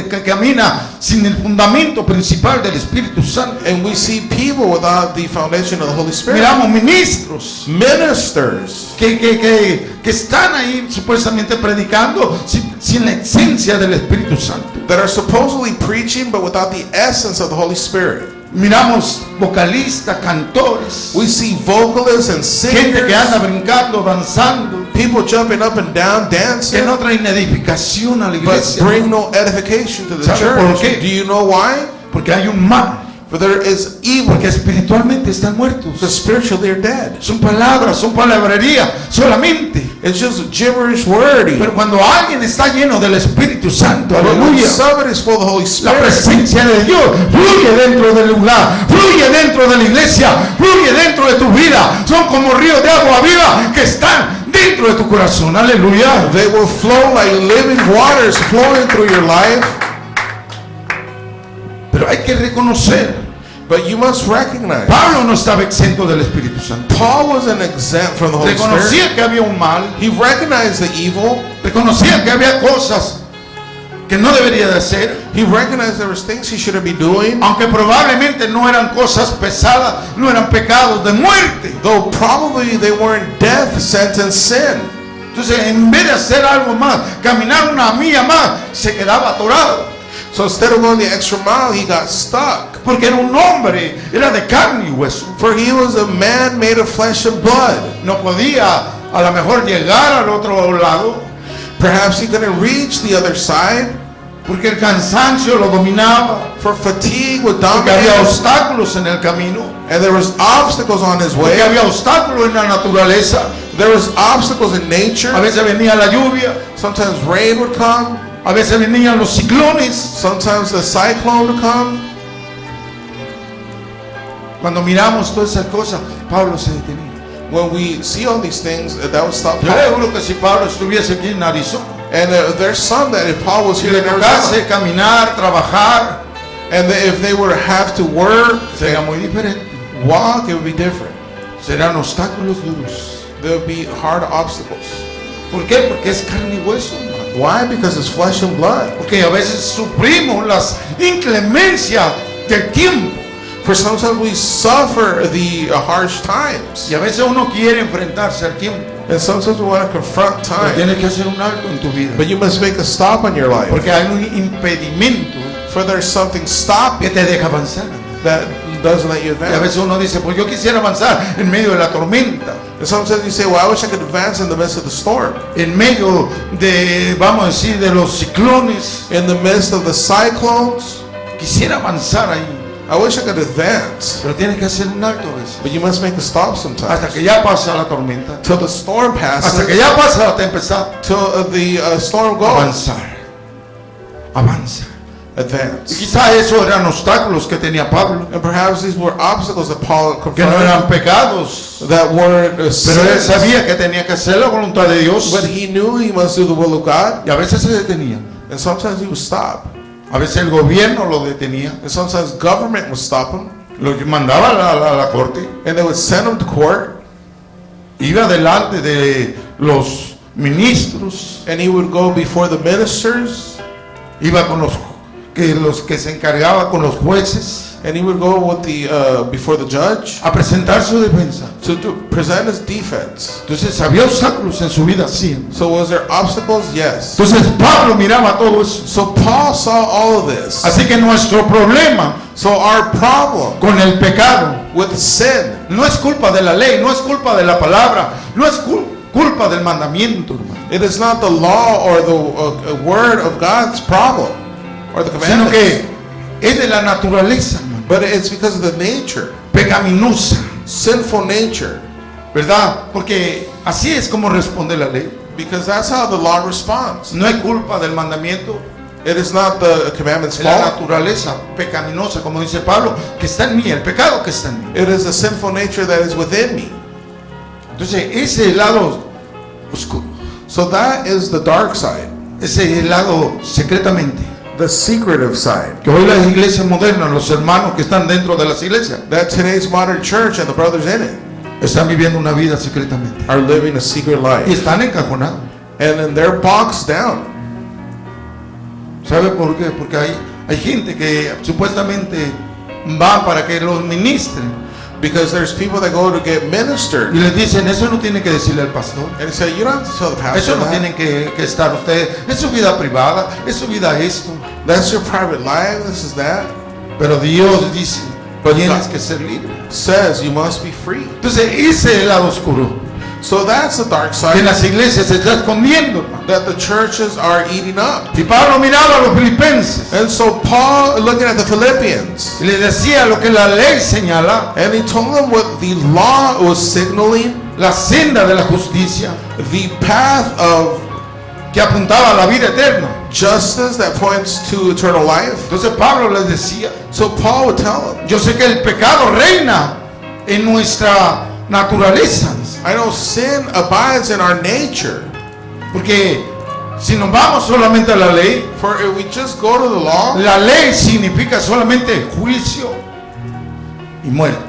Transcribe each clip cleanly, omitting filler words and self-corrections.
gente que camina sin el fundamento principal del Espíritu Santo. And we see people without the foundation of the Holy Spirit. Miramos ministros Ministers que están ahí supuestamente predicando sin la esencia del Espíritu Santo. that are supposedly preaching but without the essence of the Holy Spirit. Miramos vocalistas, cantores, We see vocalists and gente que anda singers, brincando, danzando, people jumping up and down, que dancing, no traen edificación a la but iglesia. bring no edification to the ¿Sabe por church. qué? Do you know why? Porque hay un mal, For there is evil, porque espiritualmente están muertos. because spiritually they're dead. Son palabras, son palabrería solamente. It's just gibberish wordy. Pero cuando alguien está lleno del Espíritu Santo, But when aleluya, somebody is full of the Holy la Spirit, presencia de Dios fluye dentro del lugar, fluye dentro de la iglesia, fluye dentro de tu vida. Son como ríos de agua viva que están dentro de tu corazón, aleluya. they will flow like living waters flowing through your life. Pero hay que reconocer, But you must recognize, Pablo no estaba exento del Espíritu Santo. Paul wasn't exempt from the Holy Spirit. Reconocía que había un mal, He recognized the evil. reconocía que había cosas que no debería de hacer, He recognized there was things he shouldn't be doing. aunque probablemente no eran cosas pesadas, no eran pecados de muerte. Though probably they weren't death, sentence, sin. Entonces, en vez de hacer algo más, caminar una milla más, se quedaba atorado. So instead of going the extra mile, he got stuck. Porque era un hombre, era de carne y hueso. For he was a man made of flesh and blood. No podía a lo mejor llegar al otro lado, Perhaps he couldn't reach the other side. porque el cansancio lo dominaba, For fatigue would porque había dominate. obstáculos en el camino, And there was obstacles on his porque way. había obstáculos en la naturaleza. There was obstacles in nature. A veces venía la lluvia, Sometimes rain would come. a veces venían los ciclones. Sometimes the cyclone would come. Cuando miramos todas esas cosas, Pablo se detenía. When we see all these things, that would stop Yo le Paul. juro que si Pablo estuviese aquí en Arizona, And there's some that if Paul was si here le in Arizona, tocase caminar, trabajar, and if they were to have to work sería and muy diferente. walk, it would be different. Serán obstáculos duros. There would be hard obstacles. ¿Por qué? Porque es carne y hueso, hermano. Why? Because it's flesh and blood. Porque a veces sufrimos las inclemencias del tiempo. For sometimes we suffer the harsh times. Y a veces uno quiere enfrentarse al tiempo. And sometimes we want to confront Pero time. tienes que hacer un alto en tu vida. But you must make a stop on your life. Porque hay un impedimento For there's something stopping que te deja avanzar. that doesn't let you Y a veces advance. uno dice, pues yo quisiera avanzar en medio de la tormenta. And sometimes you say, well, I wish I could advance in the midst of the storm. En medio de, vamos a decir, de los ciclones. In the midst of the cyclones, Quisiera avanzar ahí. I wish I could advance. Pero tienes que hacer un alto a veces. But you must make a stop Hasta sometimes. que ya pasa la tormenta. Till the storm Hasta que passes, ya pasa la tempestad. till the storm goes. Avanzar. Avanza. Y Advance. quizá esos eran obstáculos que tenía Pablo. And perhaps these were obstacles that Paul Que no eran confronted pecados. that weren't Pero él sins. sabía que tenía que hacer la voluntad de Dios. But he knew he must do the will of God. Y a veces se detenía. And sometimes he would stop. A veces el gobierno lo detenía. And sometimes government would stop him. Lo mandaba a la corte. And they would send him to court. Iba delante de los ministros. And he would go before the ministers. Iba con los que se encargaba con los jueces And he would go with the before the judge a presentar su defensa. to present his defense. Entonces había obstáculos en su vida, sí. So was there obstacles? Yes. Entonces Pablo miraba todo eso. So Paul saw all of this. Así que nuestro problema So our problem con el pecado with sin, no es culpa de la ley, no es culpa de la palabra, no es culpa del mandamiento, hermano. it is not the law or the word of God's problem or the Sino commandments, que es de la naturaleza, hermano, but it's because of the nature, pecaminosa, sinful nature, ¿verdad? Porque así es como responde la ley. because that's how the law responds. No es culpa del mandamiento, It is not the commandment's es la fault. naturaleza pecaminosa, como dice Pablo, que está en mí, el pecado que está en mí. It is the sinful nature that is within me. Entonces, ese lado oscuro, So that is the dark side, ese lado secretamente, the secretive side. que hoy las iglesias modernas, los hermanos que están dentro de las iglesias, That today's modern church and the brothers in it están viviendo una vida secretamente are living a secret y life. están encajonados. And then they're boxed down. ¿Sabe por qué? Porque hay gente que supuestamente va para que los ministren. Because there's people that go to get ministered. Y les dicen, eso no tiene que decirle al pastor. And say, you don't have to tell the pastor Eso no that. tienen que estar ustedes. Es su vida privada, es su vida esto. That's your private life, this is that. Pero Dios dice, But tienes God que ser libre. says you must be free. Entonces, ese es el lado oscuro. So that's the dark Que side en las iglesias se está escondiendo. that the churches are eating up. Y Pablo miraba a los filipenses And so Paul, looking at the Philippians, y les decía lo que la ley señala, and he told them what the law was signaling, la senda de la justicia the path of que apuntaba a la vida eterna. justice that points to eternal life. Entonces Pablo les decía, So Paul would tell them, yo sé que el pecado reina en nuestra naturaleza, I know sin abides in our nature. porque si nos vamos solamente a la ley, For if we just go to the law, la ley significa solamente juicio y muerte.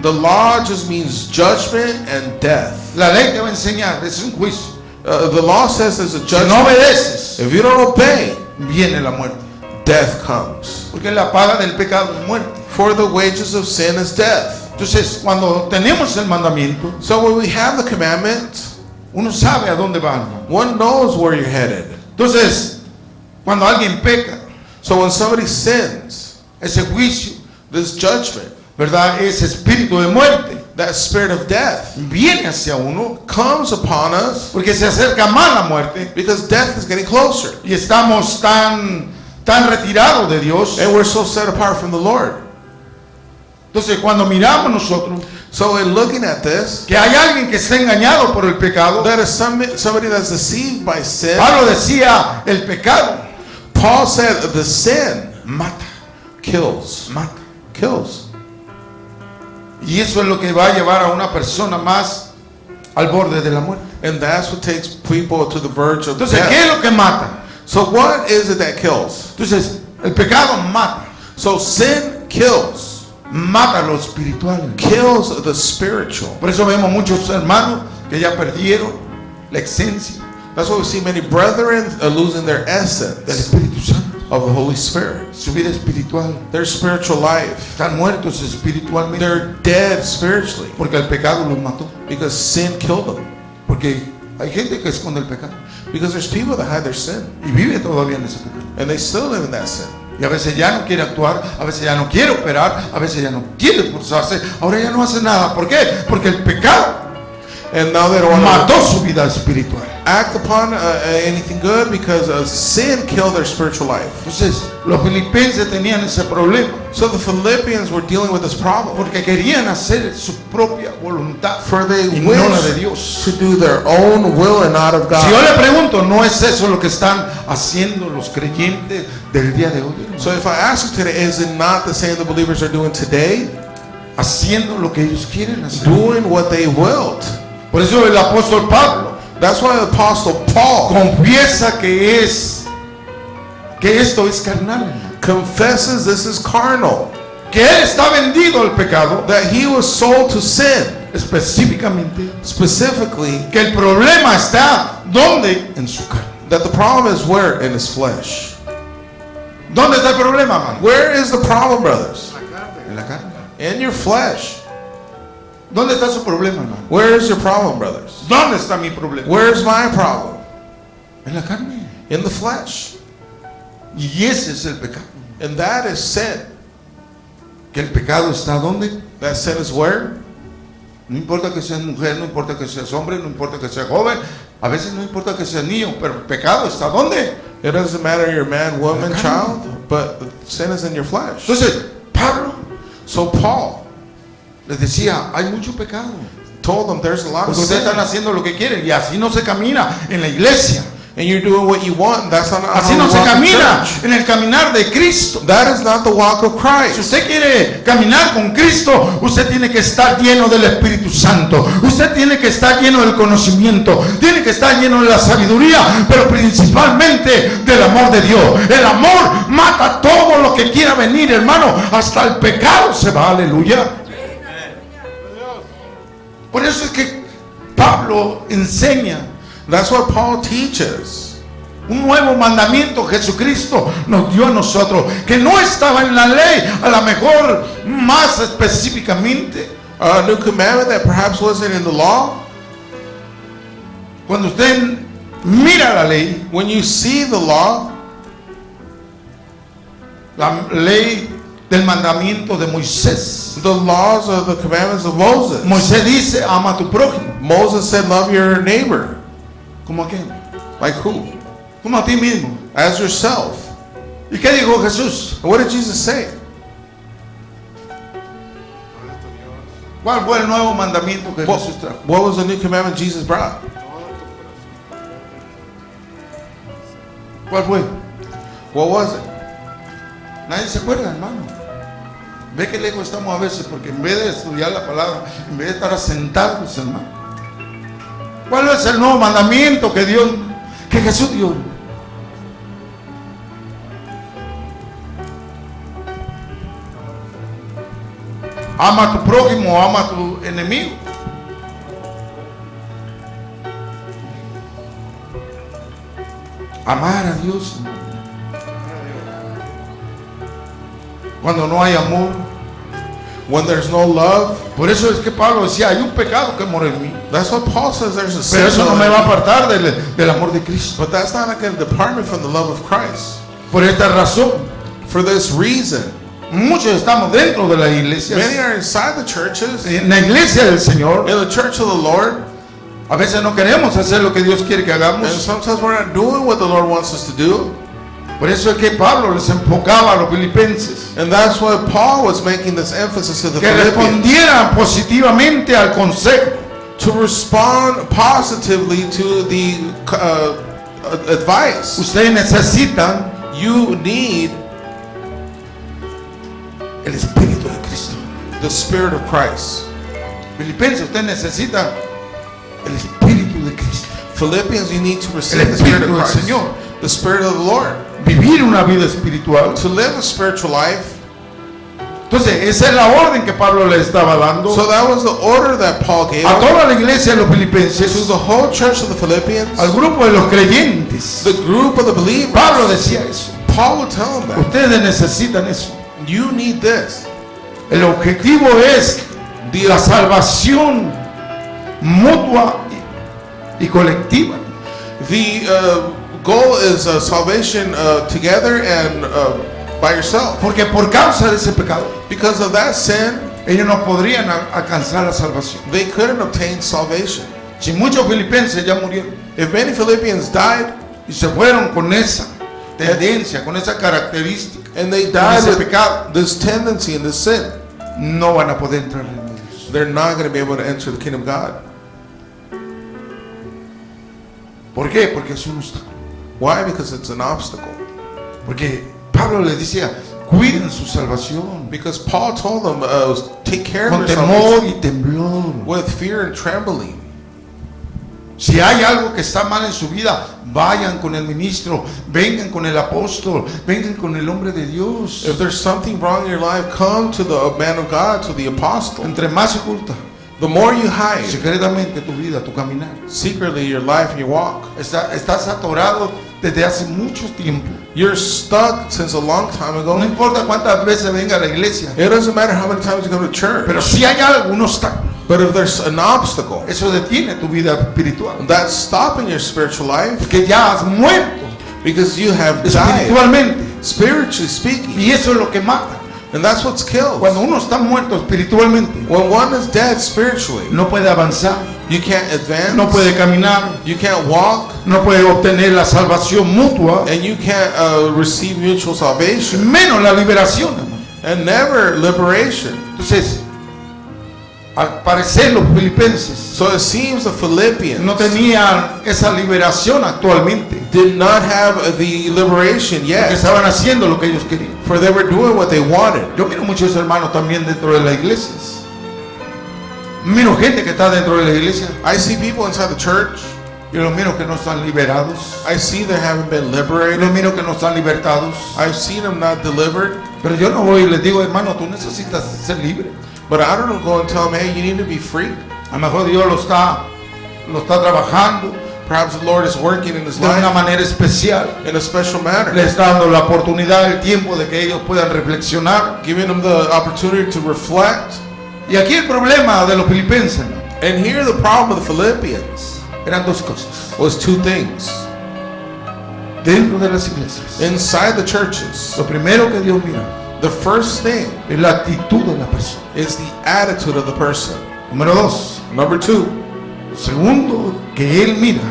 the law just means judgment and death. La ley te va a enseñar, es un juicio. The law says there's a Si no judgment. obedeces, If you don't obey, viene la muerte. death comes. Porque la paga del pecado es muerte. For the wages of sin is death. Entonces, cuando tenemos el mandamiento, So when we have the commandment, uno sabe a dónde va. one knows where you're headed. Entonces, cuando alguien peca, So when somebody sins, ese juicio, this judgment, ¿verdad? Ese espíritu de muerte that spirit of death, viene hacia uno comes upon us porque se acerca más la muerte because death is getting closer. y estamos tan retirados de Dios. And we're so set apart from the Lord. Entonces, cuando miramos nosotros So in looking at this, que hay alguien que está engañado por el pecado, that is somebody that's deceived by sin. Pablo decía, el pecado Paul said the sin mata, kills. mata. Kills. Y eso es lo que va a llevar a una persona más al borde de la muerte. And that's what takes people to the verge of Entonces, ¿qué death. es lo que mata? So what is it that kills? Entonces, el pecado mata, So sin kills. mata lo espiritual. Kills the spiritual. Por eso vemos muchos hermanos que ya perdieron la esencia That's why we see many brethren losing their del essence Espíritu Santo, of the Holy Spirit. su vida espiritual. Their spiritual life. Están muertos espiritualmente They're dead spiritually porque el pecado los mató. because sin killed them. Porque hay gente que esconde el pecado Because there's people that hide their sin y vive todavía en ese pecado. and they still live in that sin. Y a veces ya no quiere actuar, a veces ya no quiere operar, a veces ya no quiere esforzarse, ahora ya no hace nada. ¿Por qué? Porque el pecado And now they don't want mató su vida espiritual. to act upon anything good because sin killed their spiritual life. Entonces, los filipenses tenían ese problema So the Philippians were dealing with this problem. porque querían hacer su propia voluntad For they y no la de wish Dios. to do their own will and not of Si yo God. le pregunto, ¿no es eso lo que están haciendo los creyentes del día de hoy? So if I ask you today, is it not the same the believers are doing today? Haciendo lo que ellos quieren hacer. Doing what they willed. Por eso el apóstol Pablo That's why the Apostle Paul confiesa que esto es carnal, confesses this is carnal, que él está vendido al pecado, that he was sold to sin. específicamente Specifically, que el problema está ¿dónde? En su carne. that the problem is where? In his flesh. ¿Dónde está el problema, hermano? Where is the problem, brothers? En la carne. In your flesh. ¿Dónde está su problema, hermano? Where is your problem, brothers? ¿Dónde está mi problema? Where's my problem? En la carne. In the flesh. Y ese es el pecado. And that is sin. Que el pecado está ¿dónde? That sin is where? No importa que seas mujer, no importa que seas hombre, no importa que seas joven, a veces no importa que seas niño, pero el pecado está ¿dónde? It doesn't matter you're a man, woman, La carne. child, but sin is in your flesh. Entonces, Pablo So Paul les decía, hay mucho pecado. told them there's a lot of Porque ustedes sin. están haciendo lo que quieren y así no se camina en la iglesia. And you're doing what you want, and that's not Así how no you se walk in camina church. en el caminar de Cristo. That is not the walk of Si Christ. usted quiere caminar con Cristo, usted tiene que estar lleno del Espíritu Santo. Usted tiene que estar lleno del conocimiento. Tiene que estar lleno de la sabiduría, pero principalmente del amor de Dios. El amor mata todo lo que quiera venir, hermano. Hasta el pecado se va, aleluya. Por eso es que Pablo enseña That's what Paul teaches. Un nuevo mandamiento Jesucristo nos dio a nosotros, que no estaba en la ley, a lo mejor más específicamente. A new commandment that perhaps wasn't in the law. Cuando usted mira la ley, When you see the law, la ley del mandamiento de Moisés. the laws of the commandments of Moses. Moisés dice, ama a tu prójimo. Moses said, love your neighbor. ¿Cómo a quién? Like who? Como a ti mismo. As yourself. ¿Y qué dijo Jesús? And what did Jesus say? ¿Cuál fue el nuevo mandamiento que What, Jesús trajo? what was the new commandment Jesus brought? ¿Cuál fue? What was it? Nadie se acuerda, hermano. Ve que lejos estamos a veces, porque en vez de estudiar la palabra, en vez de estar sentados, hermano. ¿Cuál es el nuevo mandamiento que Jesús dio? Ama a tu prójimo, ama a tu enemigo. Amar a Dios. Cuando no hay amor. When there's no love. Por eso es que Pablo decía, hay un pecado que mora en mí. That's what Paul says, there's a sin. Pero eso no me va a apartar del amor de Cristo. But that's not going to depart me from the love of Christ. Por esta razón, For this reason, muchos estamos dentro de las iglesias. many are inside the churches, En la iglesia del Señor, in the church of the Lord, a veces no queremos hacer lo que Dios quiere que and hagamos. sometimes we're not doing what the Lord wants us to do. Por eso es que Pablo les enfocaba a los filipenses And that's why Paul was making this emphasis to the que Philippians, respondieran positivamente al consejo. to respond positively to the advice. Ustedes necesitan You need el Espíritu de Cristo. the Spirit of Christ. Filipenses, usted necesita el Espíritu de Cristo. Philippians, you need to receive El the Spirit of Espíritu del Christ, Señor. the Spirit of the Lord, Vivir una vida espiritual. to live a spiritual life. Entonces, esa es la orden que Pablo le estaba dando So that was the order that Paul gave a toda la iglesia de los to filipenses, the whole church of the Philippians, al grupo de los creyentes. the group of the believers. Pablo decía eso. Paul would tell them that. Ustedes necesitan eso. You need this. El objetivo es la salvación mutua y colectiva. The goal is salvation together and by yourself. Porque por causa de ese pecado, Because of that sin, ellos no podrían alcanzar la salvación. they couldn't obtain salvation. Si muchos filipenses ya murieron If many Philippians died y se fueron con esa tendencia, con esa característica, and they con died ese with pecado, this tendency and this sin, no van a poder entrar en Dios. they're not going to be able to enter the kingdom of God. ¿Por qué? Porque es un obstáculo. Why? Because it's an obstacle. Porque Pablo les decía, cuiden su salvación Because Paul told them, take care of con your salvation temor y temblor. with fear and trembling. Si hay algo que está mal en su vida, vayan con el ministro, vengan con el apóstol, vengan con el hombre de Dios. If there's something wrong in your life, come to the man of God, to the apostle. Entre más se oculta The more you hide, secretamente tu vida, tu caminar, secretly, your life and your walk, estás atorado desde hace mucho tiempo. you're stuck since a long time No ago. importa cuántas veces venga a la iglesia, It doesn't matter how many times you come to church, pero si hay algo, un obstáculo, but if there's an obstacle eso detiene tu vida espiritual. that's stopping your spiritual life, Que ya has muerto because you have died, espiritualmente. spiritually speaking, Y eso es lo que mata. and that's what's killed. Cuando uno está muerto espiritualmente, When one is dead spiritually, no puede avanzar, you can't advance, no puede caminar, you can't walk, no puede obtener la salvación mutua, and you can't receive mutual salvation, menos la liberación, hermano. and never liberation. Entonces, al parecer los filipenses So it seems the Philippians no tenían esa liberación actualmente, did not have the liberation porque yet, estaban haciendo lo que ellos querían. for they were doing what they wanted. Yo miro muchos hermanos también dentro de las iglesias. Miro gente que está dentro de la iglesia I see people inside the church. y los miro que no están liberados. I see they haven't been Y liberated. los miro que no están libertados. I've seen them not delivered. Pero yo no voy y les digo, hermano, tú necesitas ser libre. But I don't go and tell them, hey, you need to be free. A lo mejor Dios lo está trabajando. Perhaps the Lord is working in his de una life manera especial. in a special manner, Le está dando la oportunidad, el tiempo de que ellos puedan reflexionar. giving them the opportunity to reflect. Y aquí el problema de los filipenses, ¿no? And here the problem of the Philippians Eran dos cosas. was two things. Dentro de las iglesias, Inside the churches, lo primero que Dios mira the first thing es la actitud de la persona. is the attitude of the person. Número dos. Number two, Segundo que Él mira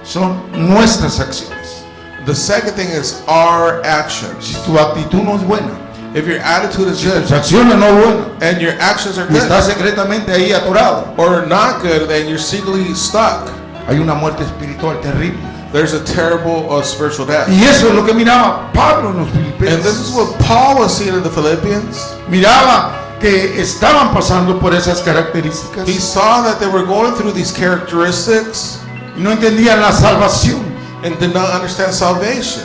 son nuestras acciones. the second thing is our Si actions. tu actitud no es buena, If your attitude is si good tus acciones no son buenas, and your actions are y good, estás secretamente ahí atorado, or not good, then you're secretly stuck. hay una muerte espiritual terrible. There's a terrible spiritual death. Y eso es lo que miraba Pablo en los And this is filipenses. what Paul was seeing in the Philippians. Miraba que estaban pasando por esas características He saw that they were going through these characteristics y no entendían la salvación. and did not understand salvation.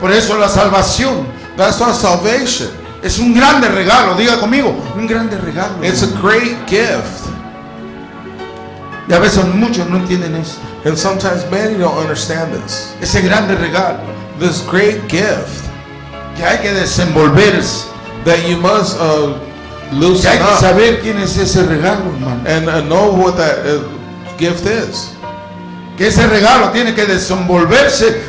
Por eso la salvación That's not salvation. es un grande regalo. Diga conmigo, un grande regalo. It's a great gift. Y a veces muchos no entienden esto. And sometimes many don't understand this. Ese grande regalo This great gift que hay que desenvolverse, that you must que loosen hay que up saber quién es ese regalo, hermano. and know what that gift is. Que ese regalo tiene que desenvolverse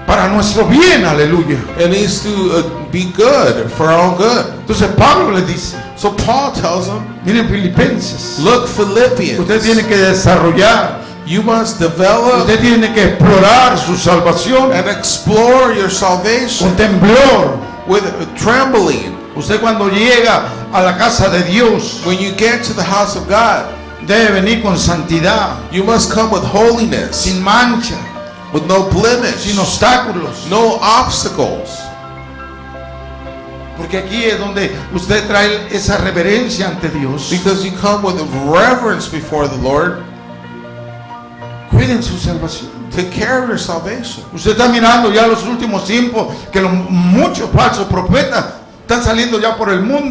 para nuestro bien, aleluya. It needs to be good for our own good. Entonces Pablo le dice, So Paul tells them, miren Filipenses, look, Philippians, usted tiene que desarrollar, you must develop usted tiene que explorar su salvación and explore your salvation con temblor. with trembling. Usted cuando llega a la casa de Dios When you get to the house of God, debe venir con santidad, you must come with holiness, sin mancha, with no blemish, sin obstáculos. no obstacles. Porque aquí es donde usted trae esa reverencia ante Dios. Because you come with reverence before the Lord. Cuiden su salvación. Take care of your salvation. Usted está mirando ya los últimos tiempos que muchos falsos profetas están saliendo ya por el mundo y